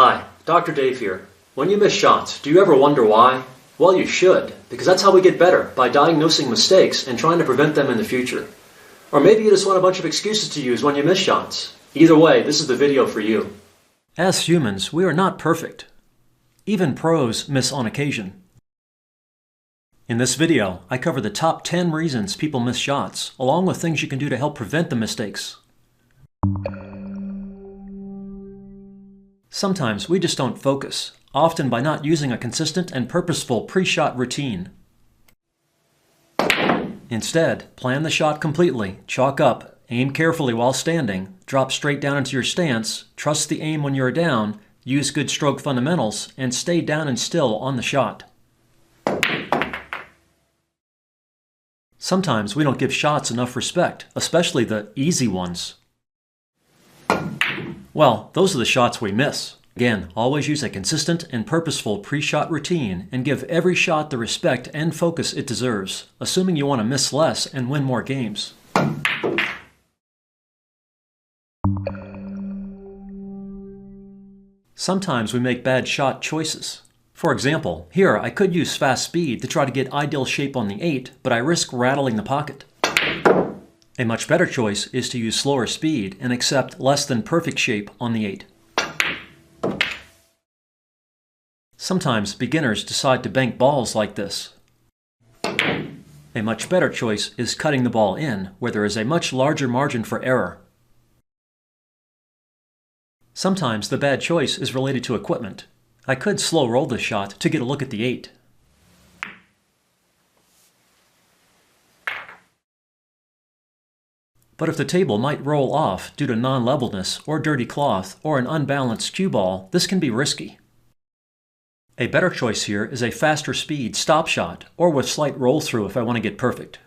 Hi, Dr. Dave here. When you miss shots, do you ever wonder why? Well, you should, because that's how we get better, by diagnosing mistakes and trying to prevent them in the future. Or maybe you just want a bunch of excuses to use when you miss shots. Either way, this is the video for you. As humans, we are not perfect. Even pros miss on occasion. In this video, I cover the top 10 reasons people miss shots, along with things you can do to help prevent the mistakes. Sometimes we just don't focus, often by not using a consistent and purposeful pre-shot routine. Instead, plan the shot completely, chalk up, aim carefully while standing, drop straight down into your stance, trust the aim when you are down, use good stroke fundamentals, and stay down and still on the shot. Sometimes we don't give shots enough respect, especially the easy ones. Well, those are the shots we miss. Again, always use a consistent and purposeful pre-shot routine and give every shot the respect and focus it deserves, assuming you want to miss less and win more games. Sometimes we make bad shot choices. For example, here I could use fast speed to try to get ideal shape on the 8, but I risk rattling the pocket. A much better choice is to use slower speed and accept less than perfect shape on the 8. Sometimes beginners decide to bank balls like this. A much better choice is cutting the ball in, where there is a much larger margin for error. Sometimes the bad choice is related to equipment. I could slow roll the shot to get a look at the 8. But if the table might roll off due to non-levelness or dirty cloth or an unbalanced cue ball, this can be risky. A better choice here is a faster speed stop shot or with slight roll through if I want to get perfect.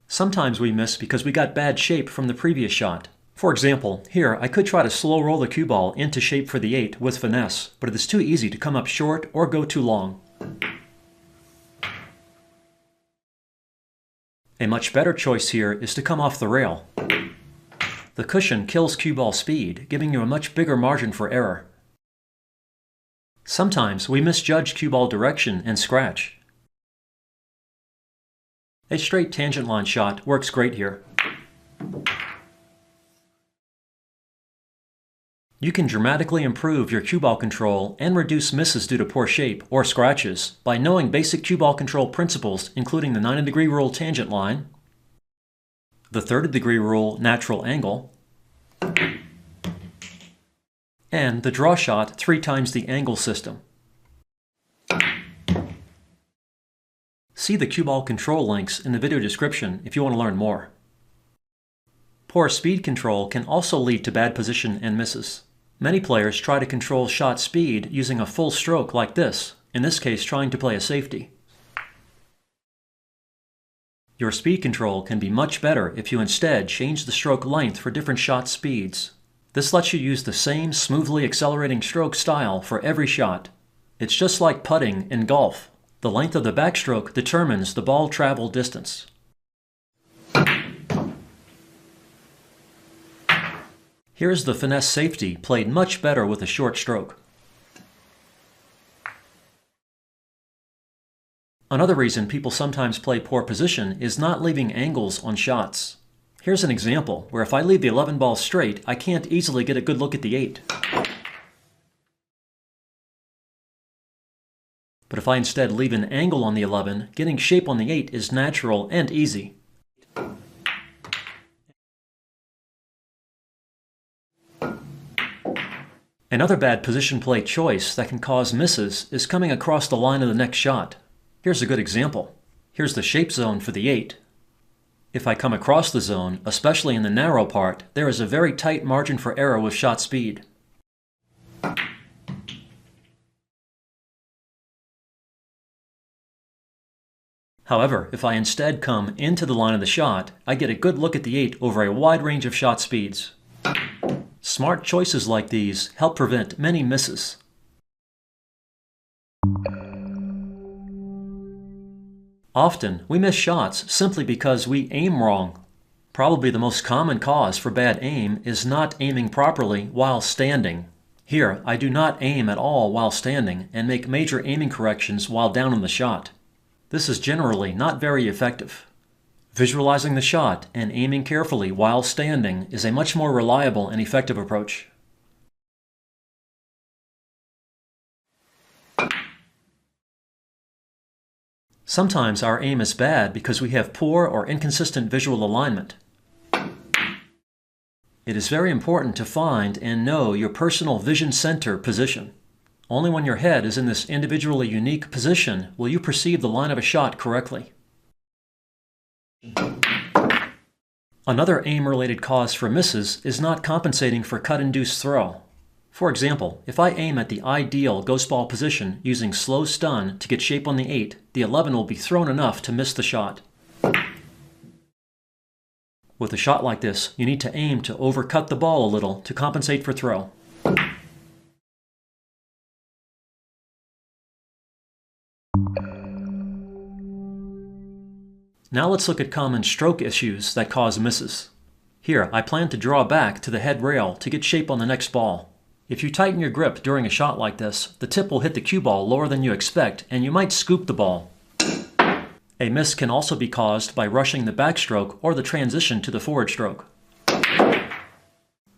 Sometimes we miss because we got bad shape from the previous shot. For example, here I could try to slow roll the cue ball into shape for the 8 with finesse, but it is too easy to come up short or go too long. A much better choice here is to come off the rail. The cushion kills cue ball speed, giving you a much bigger margin for error. Sometimes we misjudge cue ball direction and scratch. A straight tangent line shot works great here. You can dramatically improve your cue ball control and reduce misses due to poor shape or scratches by knowing basic cue ball control principles, including the 90-degree rule tangent line, the 30-degree rule natural angle, and the draw shot 3 times the angle system. See the cue ball control links in the video description if you want to learn more. Poor speed control can also lead to bad position and misses. Many players try to control shot speed using a full stroke like this, in this case trying to play a safety. Your speed control can be much better if you instead change the stroke length for different shot speeds. This lets you use the same smoothly accelerating stroke style for every shot. It's just like putting in golf. The length of the backstroke determines the ball travel distance. Here's the finesse safety played much better with a short stroke. Another reason people sometimes play poor position is not leaving angles on shots. Here's an example where if I leave the 11 ball straight, I can't easily get a good look at the 8. But if I instead leave an angle on the 11, getting shape on the 8 is natural and easy. Another bad position play choice that can cause misses is coming across the line of the next shot. Here's a good example. Here's the shape zone for the 8. If I come across the zone, especially in the narrow part, there is a very tight margin for error with shot speed. However, if I instead come into the line of the shot, I get a good look at the 8 over a wide range of shot speeds. Smart choices like these help prevent many misses. Often, we miss shots simply because we aim wrong. Probably the most common cause for bad aim is not aiming properly while standing. Here, I do not aim at all while standing and make major aiming corrections while down on the shot. This is generally not very effective. Visualizing the shot and aiming carefully while standing is a much more reliable and effective approach. Sometimes our aim is bad because we have poor or inconsistent visual alignment. It is very important to find and know your personal vision center position. Only when your head is in this individually unique position will you perceive the line of a shot correctly. Another aim-related cause for misses is not compensating for cut-induced throw. For example, if I aim at the ideal ghost ball position using slow stun to get shape on the 8, the 11 will be thrown enough to miss the shot. With a shot like this, you need to aim to overcut the ball a little to compensate for throw. Now let's look at common stroke issues that cause misses. Here, I plan to draw back to the head rail to get shape on the next ball. If you tighten your grip during a shot like this, the tip will hit the cue ball lower than you expect, and you might scoop the ball. A miss can also be caused by rushing the backstroke or the transition to the forward stroke.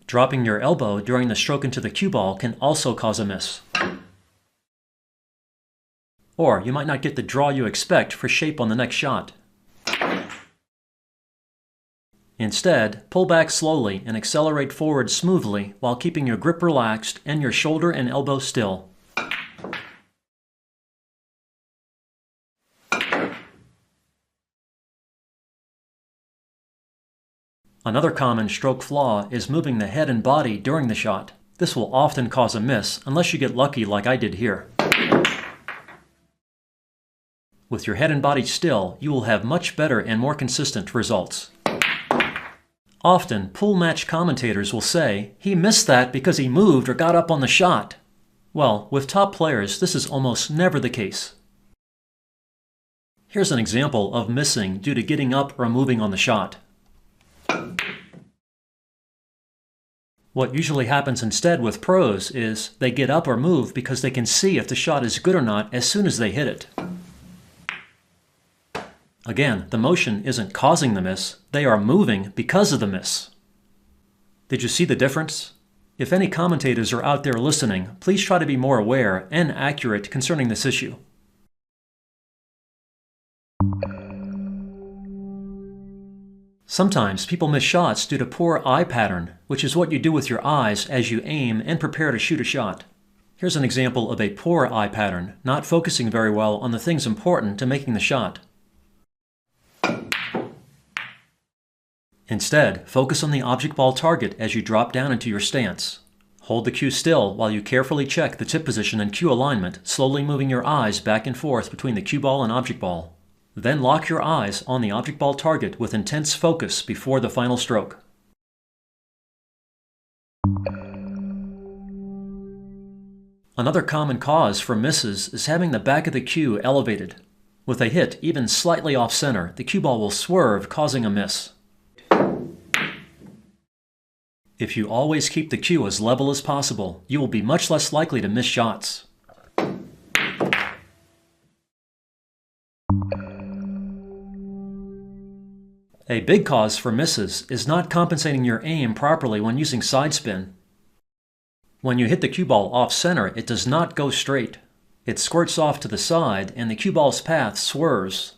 Dropping your elbow during the stroke into the cue ball can also cause a miss. Or you might not get the draw you expect for shape on the next shot. Instead, pull back slowly and accelerate forward smoothly while keeping your grip relaxed and your shoulder and elbow still. Another common stroke flaw is moving the head and body during the shot. This will often cause a miss unless you get lucky like I did here. With your head and body still, you will have much better and more consistent results. Often, pool match commentators will say, "He missed that because he moved or got up on the shot." Well, with top players, this is almost never the case. Here's an example of missing due to getting up or moving on the shot. What usually happens instead with pros is they get up or move because they can see if the shot is good or not as soon as they hit it. Again, the motion isn't causing the miss, they are moving because of the miss. Did you see the difference? If any commentators are out there listening, please try to be more aware and accurate concerning this issue. Sometimes people miss shots due to poor eye pattern, which is what you do with your eyes as you aim and prepare to shoot a shot. Here's an example of a poor eye pattern, not focusing very well on the things important to making the shot. Instead, focus on the object ball target as you drop down into your stance. Hold the cue still while you carefully check the tip position and cue alignment, slowly moving your eyes back and forth between the cue ball and object ball. Then lock your eyes on the object ball target with intense focus before the final stroke. Another common cause for misses is having the back of the cue elevated. With a hit even slightly off center, the cue ball will swerve, causing a miss. If you always keep the cue as level as possible, you will be much less likely to miss shots. A big cause for misses is not compensating your aim properly when using sidespin. When you hit the cue ball off center, it does not go straight. It squirts off to the side and the cue ball's path swerves.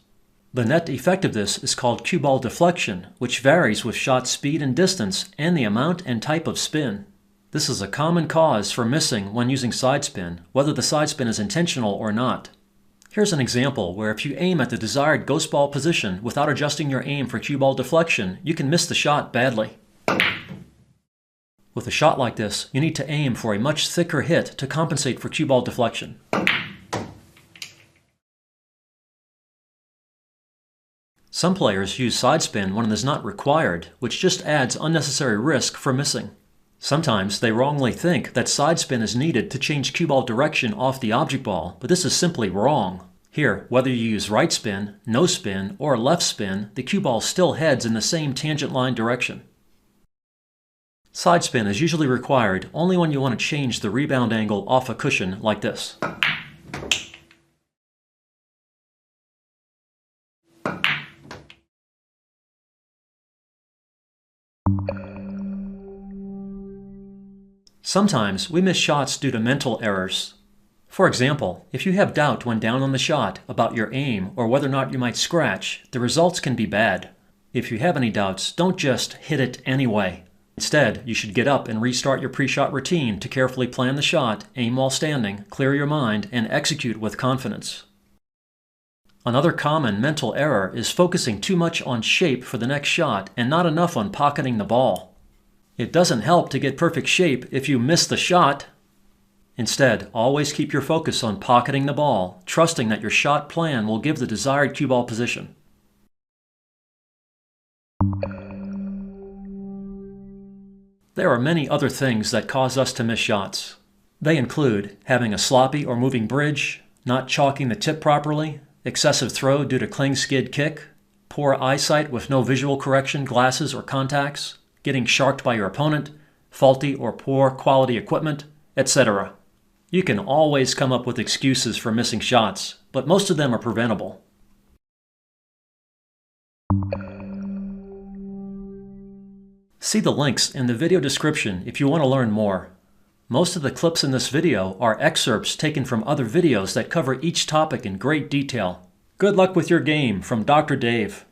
The net effect of this is called cue ball deflection, which varies with shot speed and distance and the amount and type of spin. This is a common cause for missing when using sidespin, whether the sidespin is intentional or not. Here's an example where if you aim at the desired ghost ball position without adjusting your aim for cue ball deflection, you can miss the shot badly. With a shot like this, you need to aim for a much thicker hit to compensate for cue ball deflection. Some players use sidespin when it is not required, which just adds unnecessary risk for missing. Sometimes they wrongly think that sidespin is needed to change cue ball direction off the object ball, but this is simply wrong. Here, whether you use right spin, no spin, or left spin, the cue ball still heads in the same tangent line direction. Sidespin is usually required only when you want to change the rebound angle off a cushion like this. Sometimes we miss shots due to mental errors. For example, if you have doubt when down on the shot about your aim or whether or not you might scratch, the results can be bad. If you have any doubts, don't just hit it anyway. Instead, you should get up and restart your pre-shot routine to carefully plan the shot, aim while standing, clear your mind, and execute with confidence. Another common mental error is focusing too much on shape for the next shot and not enough on pocketing the ball. It doesn't help to get perfect shape if you miss the shot. Instead, always keep your focus on pocketing the ball, trusting that your shot plan will give the desired cue ball position. There are many other things that cause us to miss shots. They include having a sloppy or moving bridge, not chalking the tip properly, excessive throw due to cling skid kick, poor eyesight with no visual correction glasses or contacts, getting sharked by your opponent, faulty or poor quality equipment, etc. You can always come up with excuses for missing shots, but most of them are preventable. See the links in the video description if you want to learn more. Most of the clips in this video are excerpts taken from other videos that cover each topic in great detail. Good luck with your game from Dr. Dave.